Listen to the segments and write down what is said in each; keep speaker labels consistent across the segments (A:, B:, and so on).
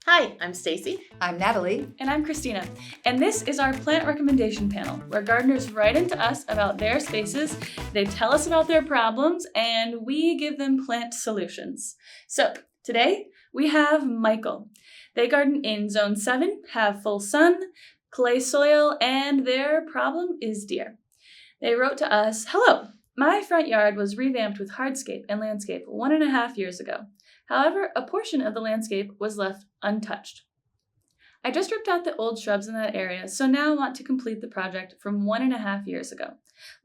A: Hi, I'm Stacy.
B: I'm Natalie.
C: And I'm Kristina. And this is our plant recommendation panel, where gardeners write into us about their spaces, they tell us about their problems, and we give them plant solutions. So today we have Michael. They garden in Zone 7, have full sun, clay soil, and their problem is deer. They wrote to us, "Hello, my front yard was revamped with hardscape and landscape 1.5 years ago. However, a portion of the landscape was left untouched. I just ripped out the old shrubs in that area, so now want to complete the project from 1.5 years ago.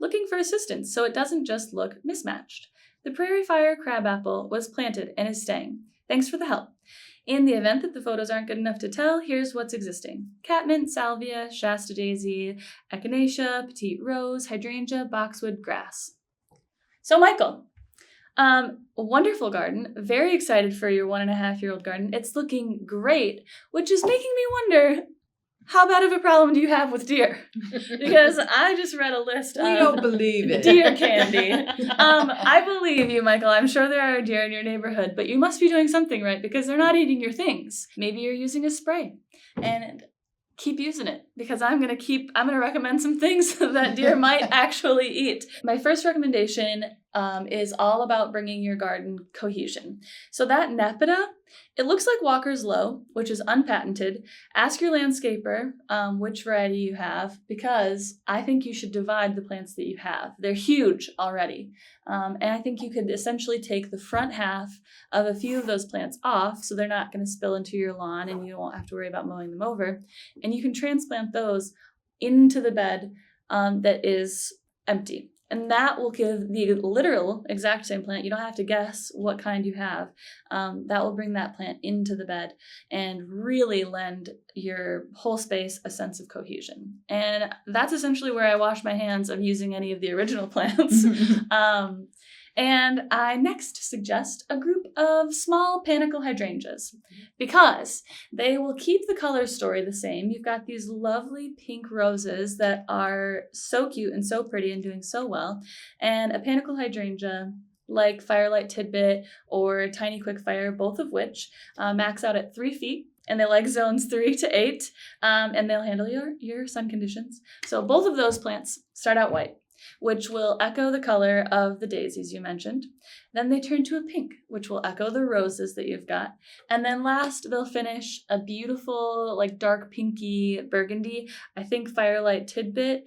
C: Looking for assistance so it doesn't just look mismatched. The prairie fire crabapple was planted and is staying. Thanks for the help. In the event that the photos aren't good enough to tell, here's what's existing. Catmint, salvia, Shasta daisy, echinacea, petite rose, hydrangea, boxwood, grass." So Michael, wonderful garden. Very excited for your 1.5-year-old garden. It's looking great, which is making me wonder, how bad of a problem do you have with deer? Because I just read a list of
B: We don't believe it.
C: deer candy. I believe you, Michael. I'm sure there are deer in your neighborhood, but you must be doing something right because they're not eating your things. Maybe you're using a spray, and keep using it because I'm going to recommend some things that deer might actually eat. My first recommendation is all about bringing your garden cohesion. So that Nepeta, it looks like Walker's Low, which is unpatented. Ask your landscaper which variety you have because I think you should divide the plants that you have. They're huge already. And I think you could essentially take the front half of a few of those plants off so they're not going to spill into your lawn and you won't have to worry about mowing them over. And you can transplant those into the bed that is empty. And that will give the literal exact same plant. You don't have to guess what kind you have. That will bring that plant into the bed and really lend your whole space a sense of cohesion. And that's essentially where I wash my hands of using any of the original plants. And I next suggest a group of small Panicle hydrangeas because they will keep the color story the same. You've got these lovely pink roses that are so cute and so pretty and doing so well. And a Panicle hydrangea like Firelight Tidbit or Tiny Quickfire, both of which max out at 3 feet. And they like zones 3 to 8, and they'll handle your sun conditions. So both of those plants start out white, which will echo the color of the daisies you mentioned. Then they turn to a pink, which will echo the roses that you've got. And then last, they'll finish a beautiful, like dark pinky burgundy. I think Firelight Tidbit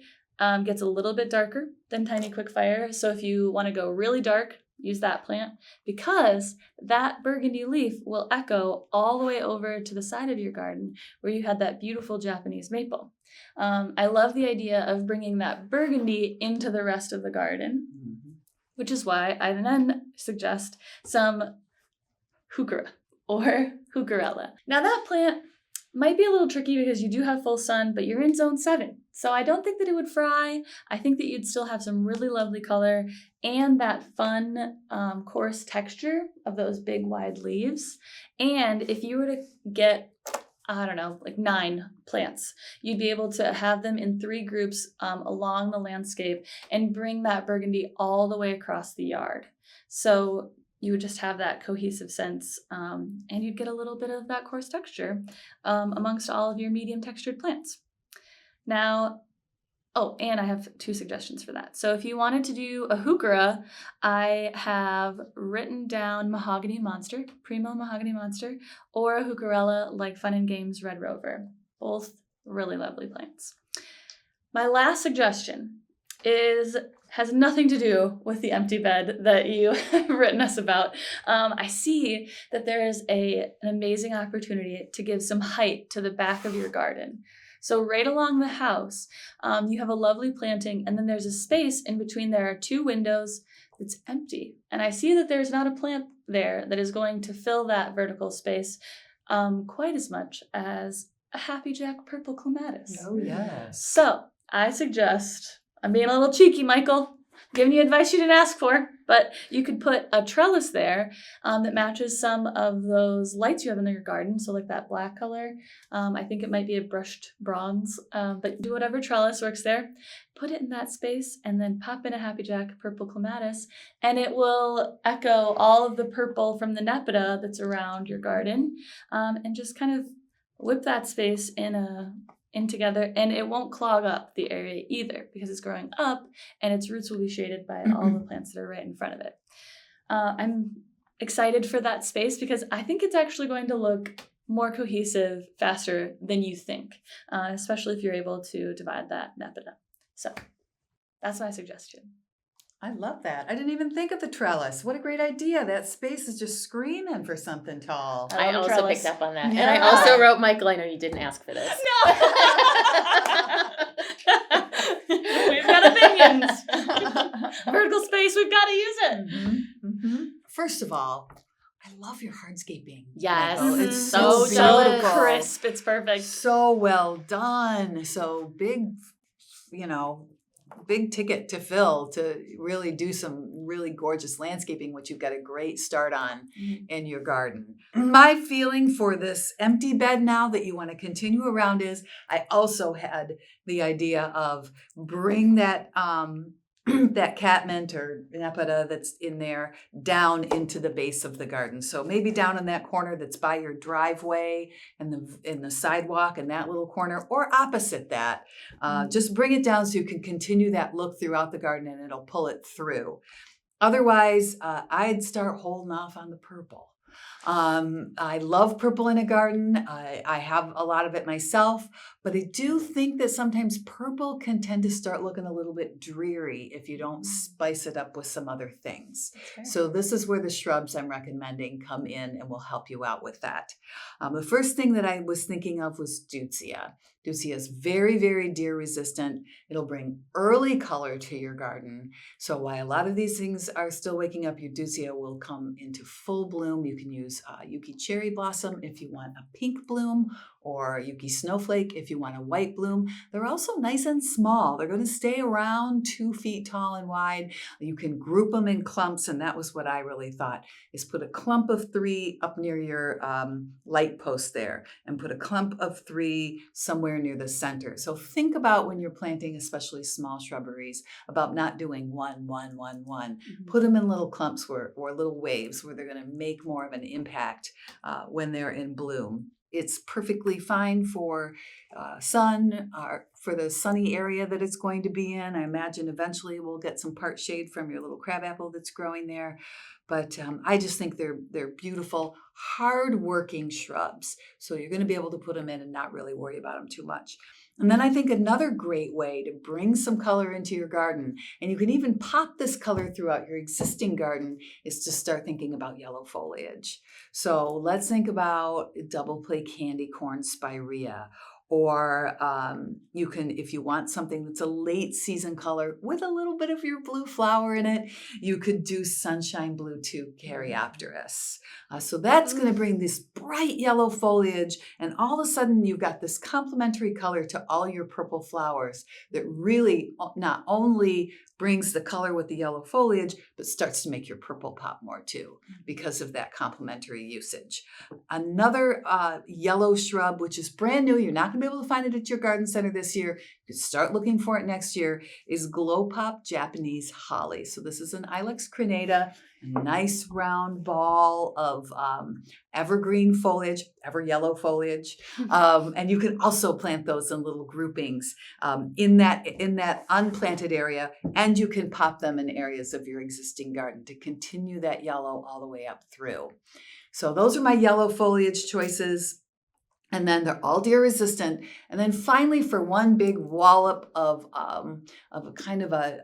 C: gets a little bit darker than Tiny Quickfire. So if you want to go really dark, use that plant because that burgundy leaf will echo all the way over to the side of your garden where you had that beautiful Japanese maple. I love the idea of bringing that burgundy into the rest of the garden, which is why I then suggest some heuchera or heucherella. Now that plant might be a little tricky because you do have full sun, but you're in zone 7. So I don't think that it would fry. I think that you'd still have some really lovely color and that fun, coarse texture of those big wide leaves. And if you were to get, I don't know, like 9 plants, you'd be able to have them in 3 groups along the landscape and bring that burgundy all the way across the yard. So you would just have that cohesive sense and you'd get a little bit of that coarse texture amongst all of your medium textured plants. Now, and I have 2 suggestions for that. So if you wanted to do a heuchera, I have written down Mahogany Monster, Primo Mahogany Monster, or a heucherella like Fun and Games Red Rover. Both really lovely plants. My last suggestion has nothing to do with the empty bed that you have written us about. I see that there is an amazing opportunity to give some height to the back of your garden. So right along the house, you have a lovely planting, and then there's a space in between. There are 2 windows that's empty. And I see that there's not a plant there that is going to fill that vertical space quite as much as a Happy Jack purple clematis.
B: Oh, yes.
C: So I suggest, I'm being a little cheeky, Michael, giving you advice you didn't ask for, but you could put a trellis there that matches some of those lights you have in your garden. So like that black color, I think it might be a brushed bronze, but do whatever trellis works there. Put it in that space and then pop in a Happy Jack purple clematis, and it will echo all of the purple from the nepeta that's around your garden, and just kind of whip that space in together, and it won't clog up the area either because it's growing up and its roots will be shaded by all the plants that are right in front of it. I'm excited for that space because I think it's actually going to look more cohesive faster than you think, especially if you're able to divide that nepeta. So that's my suggestion.
B: I love that. I didn't even think of the trellis. What a great idea. That space is just screaming for something tall.
A: I also
C: trellis.
A: picked up on that.
B: Yeah.
A: And I also wrote, Michael, I know you didn't ask for this.
C: No! We've got opinions. Vertical space, we've got to use it.
B: Mm-hmm. Mm-hmm. First of all, I love your hardscaping.
A: Yes.
B: Michael. It's
A: So
C: so
B: beautiful.
C: crisp. It's perfect.
B: So well done. So big, big ticket to fill to really do some really gorgeous landscaping, which you've got a great start on in your garden. My feeling for this empty bed now that you want to continue around is I also had the idea of bring that that catmint or nepeta that's in there down into the base of the garden. So maybe down in that corner that's by your driveway and in the sidewalk in that little corner, or opposite that. Just bring it down so you can continue that look throughout the garden and it'll pull it through. Otherwise, I'd start holding off on the purple. I love purple in a garden. I have a lot of it myself, but I do think that sometimes purple can tend to start looking a little bit dreary if you don't spice it up with some other things. So this is where the shrubs I'm recommending come in and will help you out with that. The first thing that I was thinking of was Deutzia. Deutzia is very, very deer resistant. It'll bring early color to your garden. So while a lot of these things are still waking up, your Deutzia will come into full bloom. You can use Yuki cherry blossom if you want a pink bloom, or Yuki snowflake if you want a white bloom. They're also nice and small. They're going to stay around 2 feet tall and wide. You can group them in clumps, and that was what I really thought, is put a clump of 3 up near your light post there, and put a clump of 3 somewhere near the center. So think about when you're planting, especially small shrubberies, about not doing 1, 1, 1, 1. Put them in little clumps or little waves where they're going to make more of an impact when they're in bloom. It's perfectly fine for sun, for the sunny area that it's going to be in. I imagine eventually we'll get some part shade from your little crabapple that's growing there. But I just think they're beautiful, hard-working shrubs. So you're going to be able to put them in and not really worry about them too much. And then I think another great way to bring some color into your garden, and you can even pop this color throughout your existing garden, is to start thinking about yellow foliage. So let's think about double play candy corn spirea. Or you can, if you want something that's a late season color with a little bit of your blue flower in it, you could do sunshine blue to caryopteris. So that's going to bring this bright yellow foliage, and all of a sudden you've got this complementary color to all your purple flowers that really not only brings the color with the yellow foliage, but starts to make your purple pop more too because of that complementary usage. Another yellow shrub, which is brand new, you're not going to be able to find it at your garden center this year, you can start looking for it next year, is Glow Pop Japanese Holly. So this is an Ilex crenata, a nice round ball of evergreen foliage, ever yellow foliage. And you can also plant those in little groupings in that unplanted area, and you can pop them in areas of your existing garden to continue that yellow all the way up through. So those are my yellow foliage choices. And then they're all deer resistant. And then finally, for one big wallop of a kind of a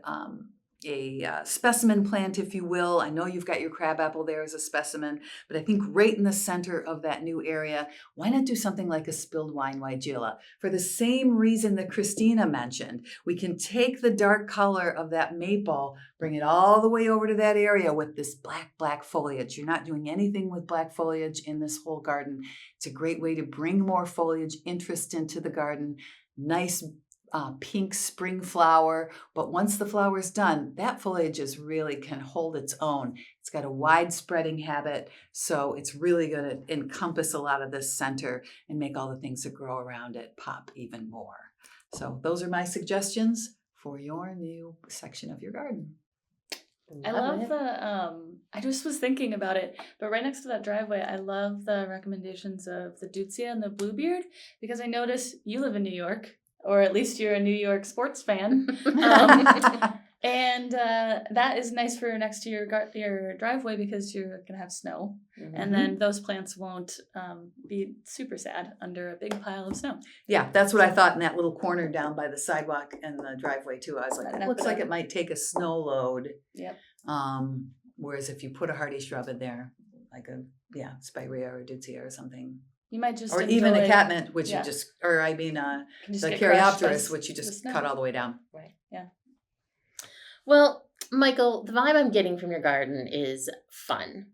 B: specimen plant, if you will. I know you've got your crabapple there as a specimen, but I think right in the center of that new area, why not do something like a spilled wine weigela? For the same reason that Kristina mentioned, we can take the dark color of that maple, bring it all the way over to that area with this black foliage. You're not doing anything with black foliage in this whole garden. It's a great way to bring more foliage interest into the garden. Nice pink spring flower. But once the flower is done, that foliage is really can hold its own. It's got a wide spreading habit, so it's really going to encompass a lot of this center and make all the things that grow around it pop even more. So those are my suggestions for your new section of your garden.
C: I love I just was thinking about it, but right next to that driveway, I love the recommendations of the Deutzia and the Bluebeard, because I notice you live in New York, or at least you're a New York sports fan. And that is nice for next to your driveway, because you're going to have snow. Mm-hmm. And then those plants won't be super sad under a big pile of snow.
B: Yeah, that's what I thought in that little corner down by the sidewalk and the driveway too. I was like, it looks like it might take a snow load.
C: Yep.
B: Whereas if you put a hardy shrub in there, like a Spirea or Deutzia or something.
C: You might just
B: or even a catmint, which you just, or I mean, the Caryopteris, which you just cut all the way down.
C: Right. Yeah.
A: Well, Michael, the vibe I'm getting from your garden is fun.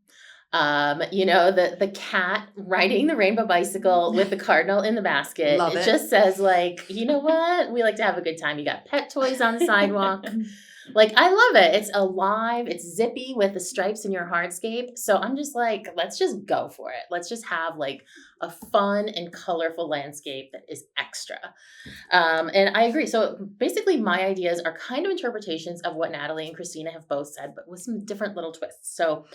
A: The cat riding the rainbow bicycle with the cardinal in the basket.
B: Love it.
A: It just says, like, you know what? We like to have a good time. You got pet toys on the sidewalk. Like, I love it. It's alive. It's zippy with the stripes in your hardscape. So I'm just like, let's just go for it. Let's just have like a fun and colorful landscape that is extra. And I agree. So basically my ideas are kind of interpretations of what Natalie and Kristina have both said, but with some different little twists. So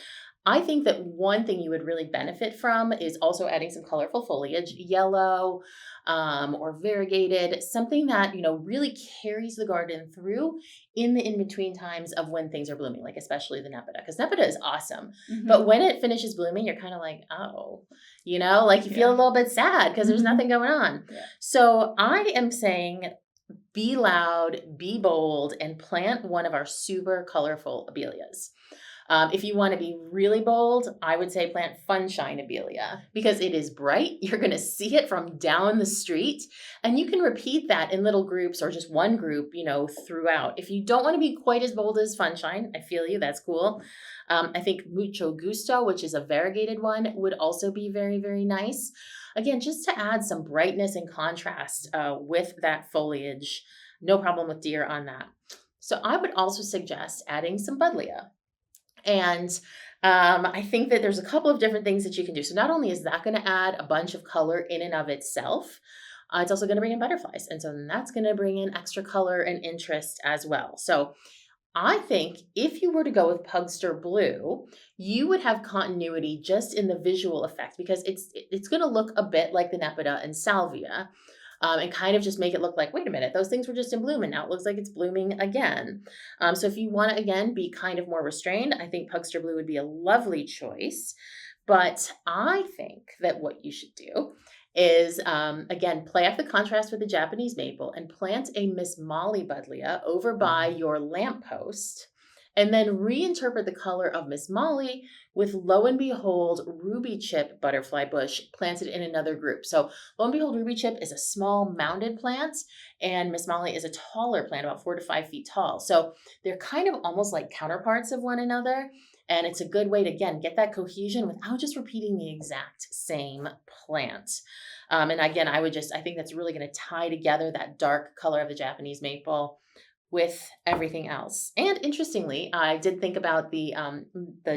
A: I think that one thing you would really benefit from is also adding some colorful foliage, yellow, or variegated, something that, really carries the garden through in the in-between times of when things are blooming, like especially the Nepeta, because Nepeta is awesome. Mm-hmm. But when it finishes blooming, you're kind of like, oh, you feel a little bit sad because there's nothing going on. Yeah. So I am saying, be loud, be bold, and plant one of our super colorful abelias. If you want to be really bold, I would say plant Funshine Abelia, because it is bright. You're going to see it from down the street, and you can repeat that in little groups or just one group, throughout. If you don't want to be quite as bold as Funshine, I feel you, that's cool. I think Mucho Gusto, which is a variegated one, would also be very, very nice. Again, just to add some brightness and contrast with that foliage. No problem with deer on that. So I would also suggest adding some Buddleia. And I think that there's a couple of different things that you can do. So not only is that going to add a bunch of color in and of itself, it's also going to bring in butterflies. And so that's going to bring in extra color and interest as well. So I think if you were to go with Pugster Blue, you would have continuity just in the visual effect, because it's going to look a bit like the Nepeta and Salvia. And kind of just make it look like, wait a minute, those things were just in bloom and now it looks like it's blooming again. So if you want to, again, be kind of more restrained, I think Pugster Blue would be a lovely choice. But I think that what you should do is, again, play off the contrast with the Japanese maple and plant a Miss Molly Buddleia over by your lamppost, and then reinterpret the color of Miss Molly with, lo and behold, Ruby Chip butterfly bush planted in another group. So lo and behold, Ruby Chip is a small mounded plant, and Miss Molly is a taller plant, about 4 to 5 feet tall. So they're kind of almost like counterparts of one another. And it's a good way to, again, get that cohesion without just repeating the exact same plant. And again, I think that's really going to tie together that dark color of the Japanese maple with everything else. And interestingly, I did think about the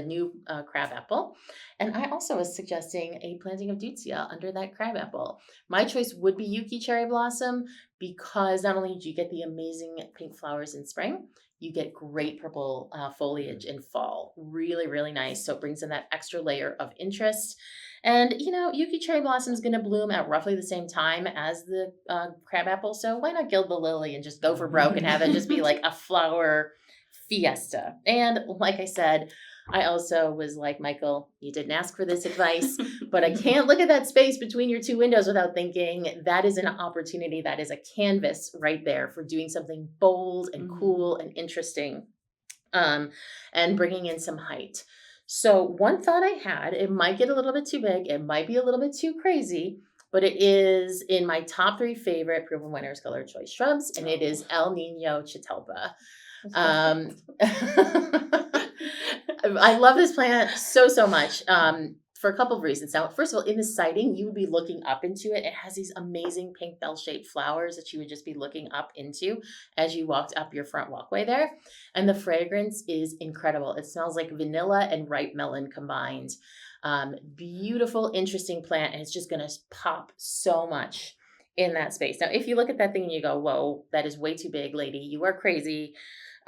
A: new crabapple, and I also was suggesting a planting of Deutzia under that crabapple. My choice would be Yuki cherry blossom, because not only do you get the amazing pink flowers in spring, you get great purple foliage in fall. Really, really nice. So it brings in that extra layer of interest. And, Yuki cherry blossom is going to bloom at roughly the same time as the crabapple. So why not gild the lily and just go for broke and have it just be like a flower fiesta? And like I said, I also was like, Michael, you didn't ask for this advice, but I can't look at that space between your two windows without thinking that is an opportunity. That is a canvas right there for doing something bold and cool and interesting, and bringing in some height. So one thought I had, it might get a little bit too big, it might be a little bit too crazy, but it is in my top 3 favorite Proven Winners Color Choice shrubs, and it is El Nino Chitelpa. I love this plant so much. for a couple of reasons. Now, first of all, in the sighting, you would be looking up into it. It has these amazing pink bell-shaped flowers that you would just be looking up into as you walked up your front walkway there. And the fragrance is incredible. It smells like vanilla and ripe melon combined. Beautiful, interesting plant, and it's just going to pop so much in that space. Now, if you look at that thing and you go, whoa, that is way too big, lady, you are crazy,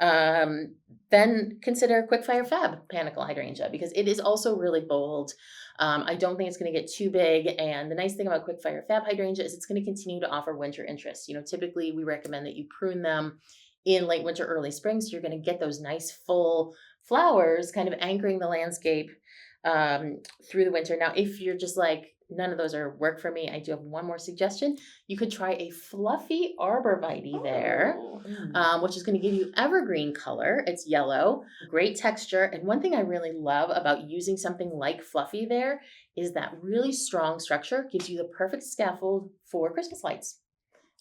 A: then consider Quickfire Fab Panicle Hydrangea, because it is also really bold. I don't think it's going to get too big. And the nice thing about Quickfire Fab Hydrangea is it's going to continue to offer winter interest. Typically we recommend that you prune them in late winter, early spring. So you're going to get those nice full flowers kind of anchoring the landscape through the winter. Now, if you're just like, none of those are work for me, I do have one more suggestion. You could try a fluffy arborvitae there, which is going to give you evergreen color. It's yellow, great texture. And one thing I really love about using something like fluffy there is that really strong structure gives you the perfect scaffold for Christmas lights.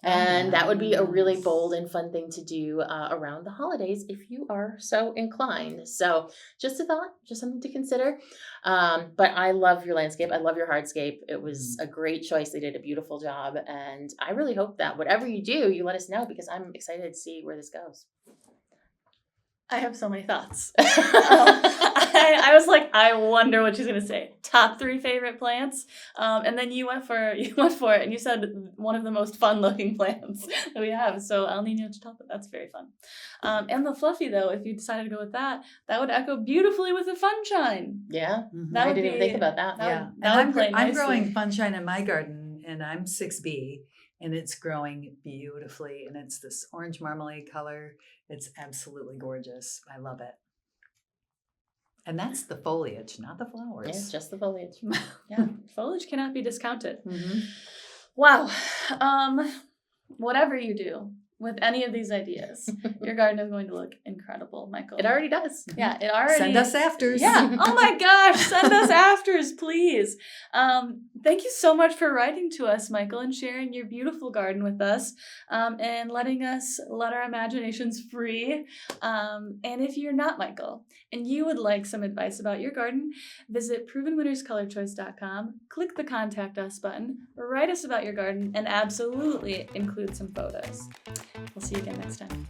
A: And that would be a really bold and fun thing to do around the holidays if you are so inclined. So just a thought, just something to consider. But I love your landscape. I love your hardscape. It was a great choice. They did a beautiful job. And I really hope that whatever you do, you let us know, because I'm excited to see where this goes.
C: I have so many thoughts. I was like, I wonder what she's gonna say. Top 3 favorite plants, and then you went for it, and you said one of the most fun-looking plants that we have. So El Nino to top it. That's very fun. And the fluffy, though, if you decided to go with that would echo beautifully with the funshine.
A: Yeah,
C: That
A: I
C: would
A: didn't even think about that.
B: I'm growing funshine in my garden, and I'm 6B. And it's growing beautifully, and it's this orange marmalade color. It's absolutely gorgeous. I love it. And that's the foliage, not the flowers.
A: Yeah, just the foliage.
C: Yeah, foliage cannot be discounted.
B: Mm-hmm.
C: Wow. Whatever you do with any of these ideas, your garden is going to look incredible, Michael.
A: It already does.
C: Yeah, it already.
B: Send us afters.
C: Yeah. Oh my gosh, send us afters, please. Thank you so much for writing to us, Michael, and sharing your beautiful garden with us, and letting us let our imaginations free. And if you're not Michael and you would like some advice about your garden, visit provenwinnerscolorchoice.com, click the Contact Us button, write us about your garden, and absolutely include some photos. We'll see you again next time.